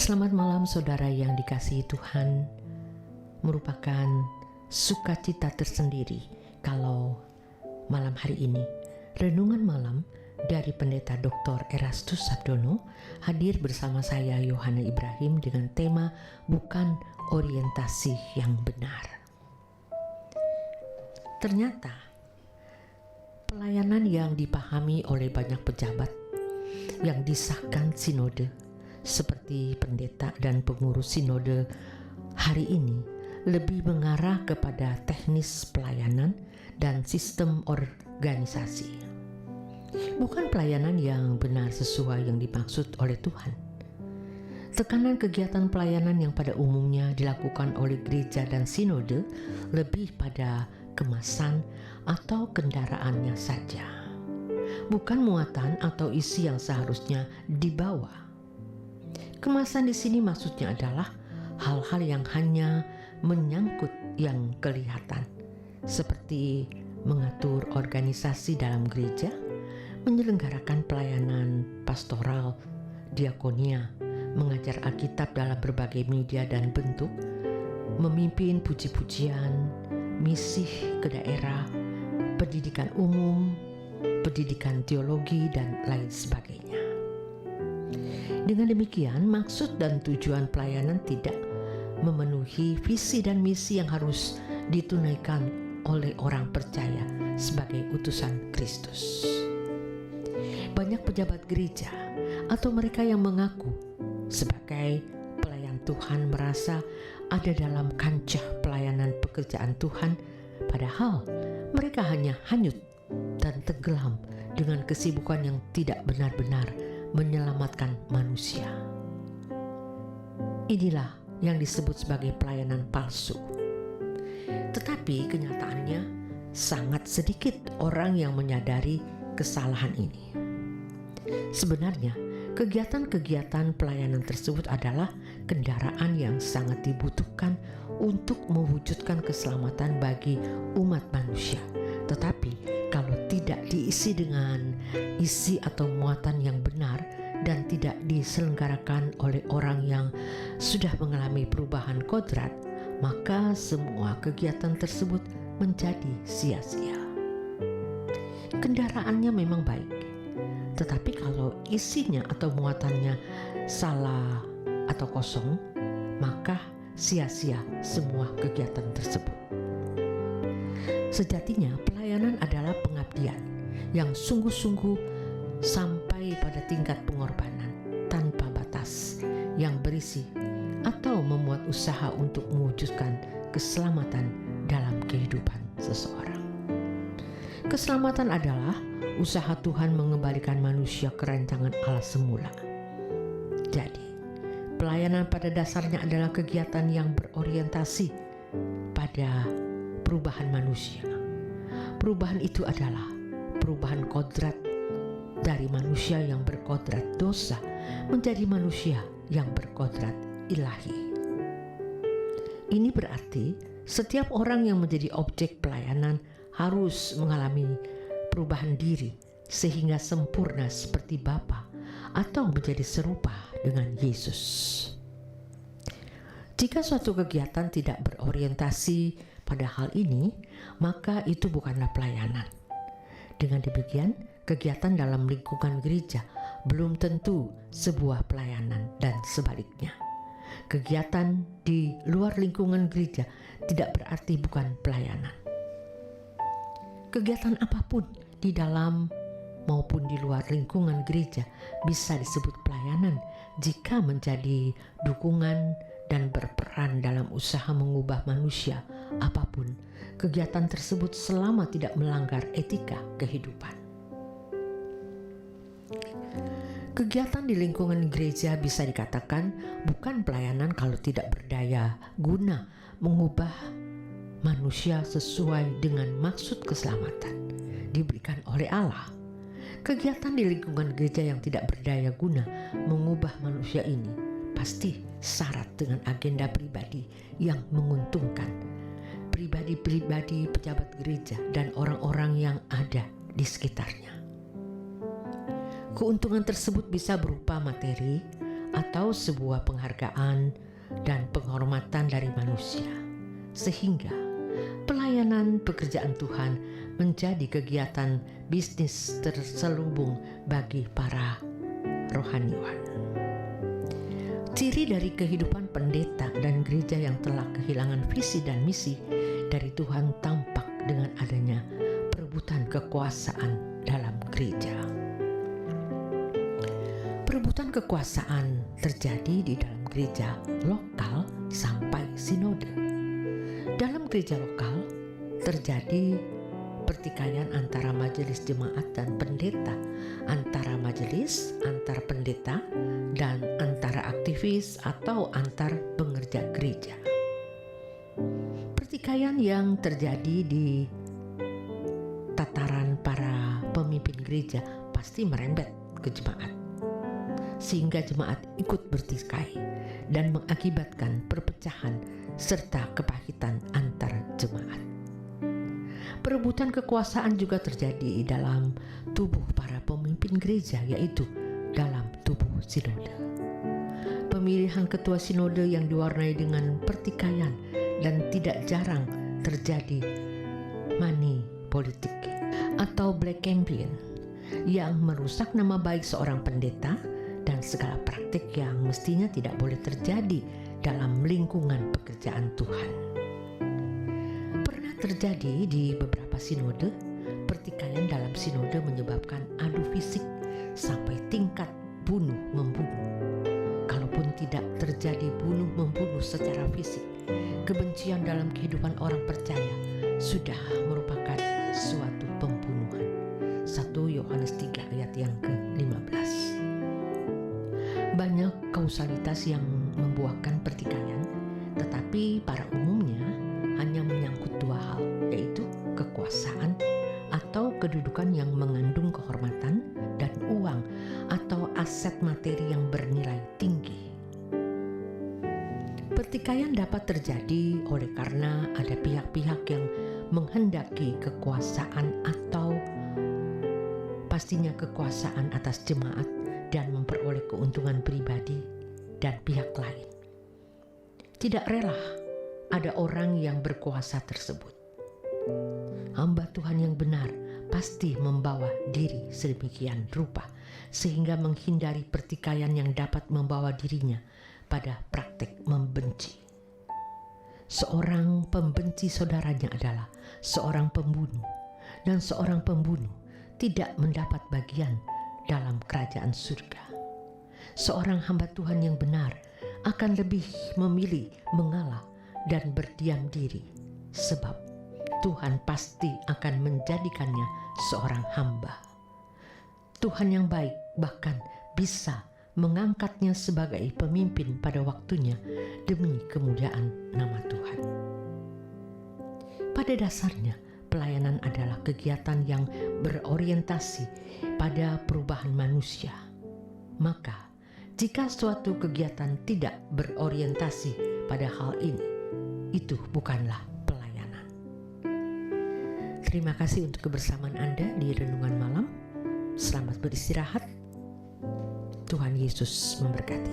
Selamat malam saudara yang dikasihi Tuhan. Merupakan sukacita tersendiri kalau malam hari ini renungan malam dari Pendeta Dr. Erastus Sabdono hadir bersama saya Yohana Ibrahim dengan tema bukan orientasi yang benar. Ternyata pelayanan yang dipahami oleh banyak pejabat yang disahkan sinode seperti pendeta dan pengurus sinode hari ini lebih mengarah kepada teknis pelayanan dan sistem organisasi. Bukan pelayanan yang benar sesuai yang dimaksud oleh Tuhan. Tekanan kegiatan pelayanan yang pada umumnya dilakukan oleh gereja dan sinode lebih pada kemasan atau kendaraannya saja. Bukan muatan atau isi yang seharusnya dibawa. Kemasan di sini maksudnya adalah hal-hal yang hanya menyangkut yang kelihatan, seperti mengatur organisasi dalam gereja, menyelenggarakan pelayanan pastoral, diakonia, mengajar Alkitab dalam berbagai media dan bentuk, memimpin puji-pujian, misi ke daerah, pendidikan umum, pendidikan teologi, dan lain sebagainya. Dengan demikian, maksud dan tujuan pelayanan tidak memenuhi visi dan misi yang harus ditunaikan oleh orang percaya sebagai utusan Kristus. Banyak pejabat gereja atau mereka yang mengaku sebagai pelayan Tuhan merasa ada dalam kancah pelayanan pekerjaan Tuhan, padahal mereka hanya hanyut dan tenggelam dengan kesibukan yang tidak benar-benar menyelamatkan manusia. Inilah yang disebut sebagai pelayanan palsu. Tetapi kenyataannya sangat sedikit orang yang menyadari kesalahan ini. Sebenarnya, kegiatan-kegiatan pelayanan tersebut adalah kendaraan yang sangat dibutuhkan untuk mewujudkan keselamatan bagi umat manusia. Tetapi kalau tidak diisi dengan isi atau muatan yang benar dan tidak diselenggarakan oleh orang yang sudah mengalami perubahan kodrat, maka semua kegiatan tersebut menjadi sia-sia. Kendaraannya memang baik, tetapi kalau isinya atau muatannya salah atau kosong, maka sia-sia semua kegiatan tersebut. Sejatinya pelayanan adalah pengabdian yang sungguh-sungguh sampai pada tingkat pengorbanan tanpa batas yang berisi atau memuat usaha untuk mewujudkan keselamatan dalam kehidupan seseorang. Keselamatan adalah usaha Tuhan mengembalikan manusia ke rancangan Allah semula. Jadi, pelayanan pada dasarnya adalah kegiatan yang berorientasi pada perubahan manusia. Perubahan itu adalah perubahan kodrat dari manusia yang berkodrat dosa menjadi manusia yang berkodrat ilahi. Ini berarti setiap orang yang menjadi objek pelayanan harus mengalami perubahan diri sehingga sempurna seperti Bapa atau menjadi serupa dengan Yesus. Jika suatu kegiatan tidak berorientasi pada hal ini, maka itu bukanlah pelayanan. Dengan demikian, kegiatan dalam lingkungan gereja belum tentu sebuah pelayanan dan sebaliknya. Kegiatan di luar lingkungan gereja tidak berarti bukan pelayanan. Kegiatan apapun di dalam maupun di luar lingkungan gereja bisa disebut pelayanan jika menjadi dukungan dan berperan dalam usaha mengubah manusia apapun kegiatan tersebut selama tidak melanggar etika kehidupan. Kegiatan di lingkungan gereja bisa dikatakan bukan pelayanan kalau tidak berdaya guna mengubah manusia sesuai dengan maksud keselamatan diberikan oleh Allah. Kegiatan di lingkungan gereja yang tidak berdaya guna mengubah manusia ini pasti syarat dengan agenda pribadi yang menguntungkan pribadi-pribadi pejabat gereja dan orang-orang yang ada di sekitarnya. Keuntungan tersebut bisa berupa materi atau sebuah penghargaan dan penghormatan dari manusia, sehingga pelayanan pekerjaan Tuhan menjadi kegiatan bisnis terselubung bagi para rohaniwan. Ciri dari kehidupan pendeta dan gereja yang telah kehilangan visi dan misi dari Tuhan tampak dengan adanya perebutan kekuasaan dalam gereja. Perebutan kekuasaan terjadi di dalam gereja lokal sampai sinode. Dalam gereja lokal terjadi pertikaian antara majelis jemaat dan pendeta, antara majelis, antar pendeta, dan antara aktivis atau antar pengerja gereja. Pertikaian yang terjadi di tataran para pemimpin gereja pasti merembet ke jemaat, sehingga jemaat ikut bertikai dan mengakibatkan perpecahan serta kepahitan antar jemaat. Perebutan kekuasaan juga terjadi dalam tubuh para pemimpin gereja, yaitu dalam tubuh sinode. Pemilihan ketua sinode yang diwarnai dengan pertikaian dan tidak jarang terjadi money politik atau black campaign yang merusak nama baik seorang pendeta dan segala praktik yang mestinya tidak boleh terjadi dalam lingkungan pekerjaan Tuhan. Pernah terjadi di beberapa sinode, pertikaian dalam sinode menyebabkan adu fisik sampai tingkat bunuh-membunuh. Kalaupun tidak terjadi bunuh-membunuh secara fisik, kebencian dalam kehidupan orang percaya sudah merupakan suatu pembunuhan. 1 Yohanes 3 ayat yang ke-15. Banyak kausalitas yang membuahkan pertikaian, tetapi pada umumnya hanya menyangkut dua hal, yaitu kekuasaan atau kedudukan yang mengandung kehormatan dan uang atau aset materi yang bernilai tinggi. Pertikaian dapat terjadi oleh karena ada pihak-pihak yang menghendaki kekuasaan atau pastinya kekuasaan atas jemaat dan memperoleh keuntungan pribadi dan pihak lain. Tidak rela ada orang yang berkuasa tersebut. Hamba Tuhan yang benar pasti membawa diri sedemikian rupa sehingga menghindari pertikaian yang dapat membawa dirinya pada praktek membenci. Seorang pembenci saudaranya adalah seorang pembunuh, dan seorang pembunuh tidak mendapat bagian dalam kerajaan surga. Seorang hamba Tuhan yang benar akan lebih memilih mengalah dan berdiam diri, sebab Tuhan pasti akan menjadikannya seorang hamba. Tuhan yang baik bahkan bisa mengangkatnya sebagai pemimpin pada waktunya demi kemuliaan nama Tuhan. Pada dasarnya, pelayanan adalah kegiatan yang berorientasi pada perubahan manusia. Maka, jika suatu kegiatan tidak berorientasi pada hal ini, itu bukanlah pelayanan. Terima kasih untuk kebersamaan Anda di Renungan Malam. Selamat beristirahat. Tuhan Yesus memberkati.